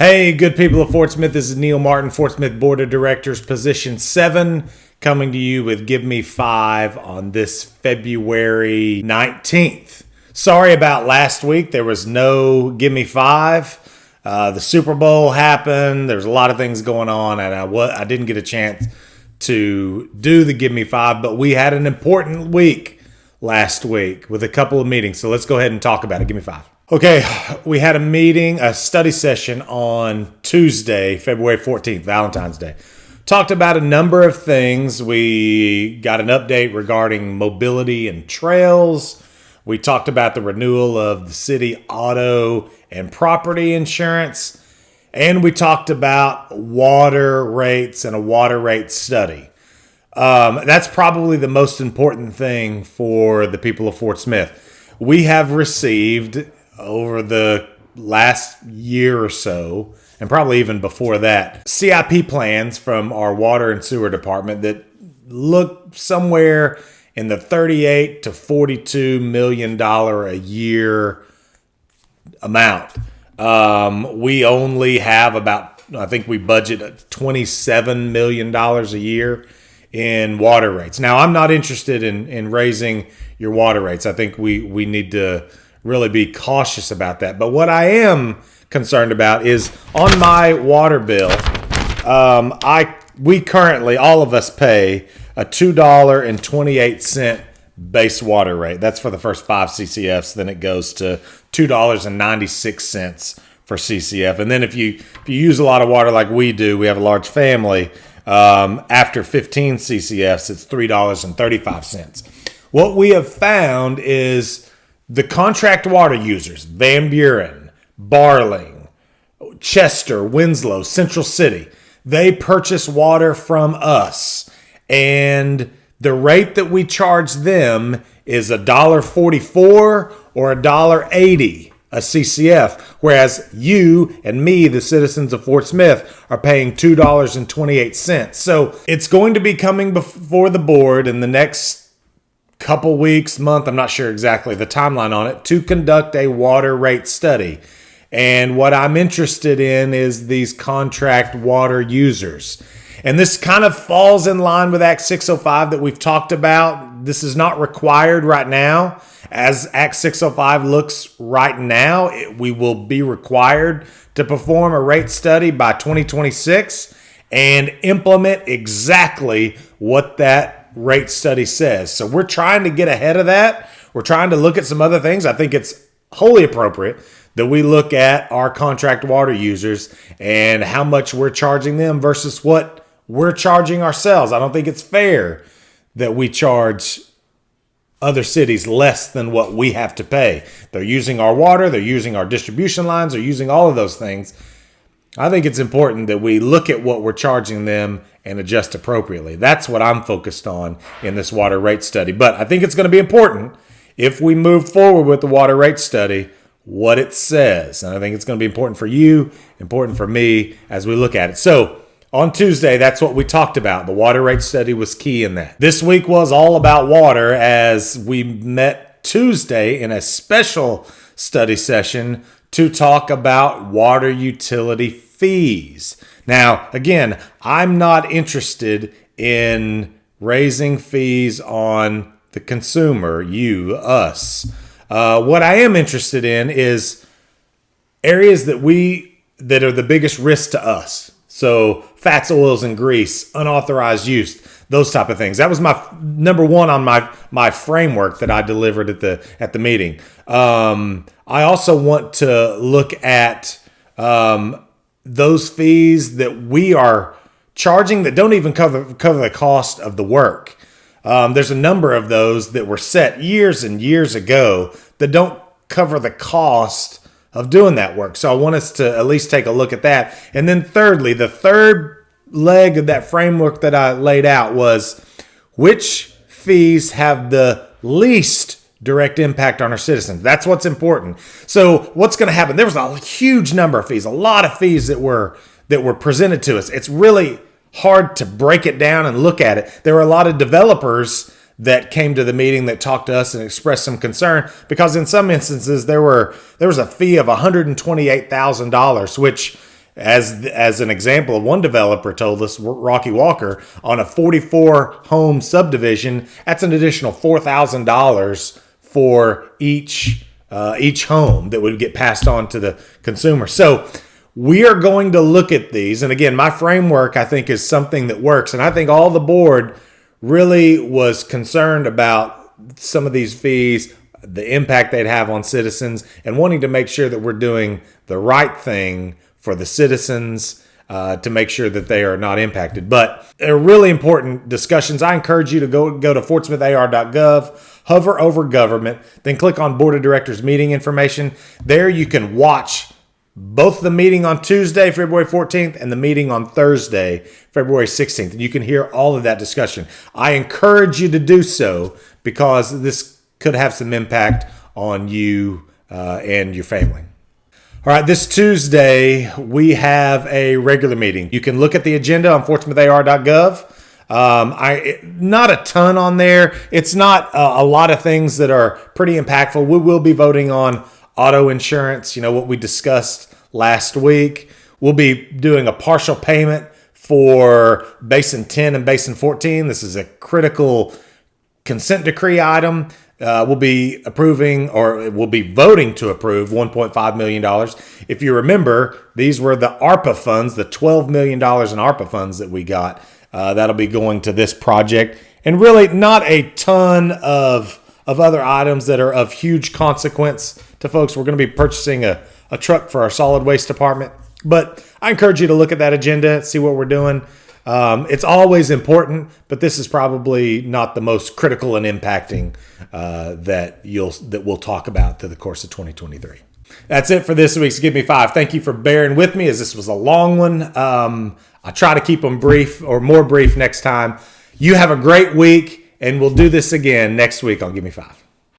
Hey, good people of Fort Smith. This is Neil Martin, Fort Smith Board of Directors, Position 7, coming to you with Give Me 5 on this February 19th. Sorry about last week. There was no Give Me 5. The Super Bowl happened. There's a lot of things going on, and I didn't get a chance to do the Give Me 5, but we had an important week last week with a couple of meetings. So let's go ahead and talk about it. Give me 5. Okay, we had a study session on Tuesday, February 14th, Valentine's Day. Talked about a number of things. We got an update regarding mobility and trails. We talked about the renewal of the city auto and property insurance. And we talked about water rates and a water rate study. That's probably the most important thing for the people of Fort Smith. We have received over the last year or so, and probably even before that, CIP plans from our water and sewer department that look somewhere in the $38 to $42 million a year amount. We only have I think we budget $27 million a year in water rates. Now, I'm not interested in raising your water rates. I think we need to really be cautious about that. But what I am concerned about is on my water bill, we currently, all of us pay a $2.28 base water rate. That's for the first 5 CCFs. Then it goes to $2.96 for CCF. And then if you use a lot of water like we do, we have a large family, after 15 CCFs, it's $3.35. What we have found is the contract water users, Van Buren, Barling, Chester, Winslow, Central City, they purchase water from us. And the rate that we charge them is $1.44 or $1.80 a CCF, whereas you and me, the citizens of Fort Smith, are paying $2.28. So it's going to be coming before the board in the next couple weeks, month, I'm not sure exactly the timeline on it, to conduct a water rate study. And what I'm interested in is these contract water users. And this kind of falls in line with Act 605 that we've talked about. This is not required right now. As Act 605 looks right now, we will be required to perform a rate study by 2026 and implement exactly what that rate study says. So we're trying to get ahead of that. We're trying to look at some other things. I think it's wholly appropriate that we look at our contract water users and how much we're charging them versus what we're charging ourselves. I don't think it's fair that we charge other cities less than what we have to pay. They're using our water, they're using our distribution lines, they're using all of those things. I think it's important that we look at what we're charging them and adjust appropriately. That's what I'm focused on in this water rate study. But I think it's going to be important if we move forward with the water rate study, what it says. And I think it's going to be important for you, important for me as we look at it. So on Tuesday, that's what we talked about. The water rate study was key in that. This week was all about water as we met Tuesday in a special study session to talk about water utility fees. Now, again, I'm not interested in raising fees on the consumer, you, us. What I am interested in is areas that are the biggest risk to us. So fats, oils, and grease, unauthorized use, those type of things. That was my number one on my framework that I delivered at the meeting. I also want to look at those fees that we are charging that don't even cover the cost of the work. There's a number of those that were set years and years ago that don't cover the cost of doing that work. So I want us to at least take a look at that. And then thirdly, the third leg of that framework that I laid out was which fees have the least direct impact on our citizens. That's what's important. So what's going to happen? There was a huge number of fees, a lot of fees that were presented to us. It's really hard to break it down and look at it. There were a lot of developers that came to the meeting that talked to us and expressed some concern because in some instances there was a fee of $128,000, which As an example, one developer told us, Rocky Walker, on a 44 home subdivision, that's an additional $4,000 for each home that would get passed on to the consumer. So we are going to look at these. And again, my framework, I think, is something that works. And I think all the board really was concerned about some of these fees, the impact they'd have on citizens, and wanting to make sure that we're doing the right thing for the citizens to make sure that they are not impacted. But they're really important discussions. I encourage you to go to fortsmithar.gov, hover over government, then click on Board of Directors meeting information. There you can watch both the meeting on Tuesday, February 14th, and the meeting on Thursday, February 16th. And you can hear all of that discussion. I encourage you to do so because this could have some impact on you and your family. All right, this Tuesday, we have a regular meeting. You can look at the agenda on fortsmithar.gov. Not a ton on there. It's not a lot of things that are pretty impactful. We will be voting on auto insurance, what we discussed last week. We'll be doing a partial payment for Basin 10 and Basin 14. This is a critical consent decree item. We'll be approving, or we'll be voting to approve $1.5 million. If you remember, these were the ARPA funds, the $12 million in ARPA funds that we got. That'll be going to this project. And really not a ton of other items that are of huge consequence to folks. We're going to be purchasing a truck for our solid waste department. But I encourage you to look at that agenda, see what we're doing. It's always important, but this is probably not the most critical and impacting that we'll talk about through the course of 2023. That's it for this week's Give Me Five. Thank you for bearing with me, as this was a long one. I try to keep them brief, or more brief next time. You have a great week, and we'll do this again next week on Give Me Five.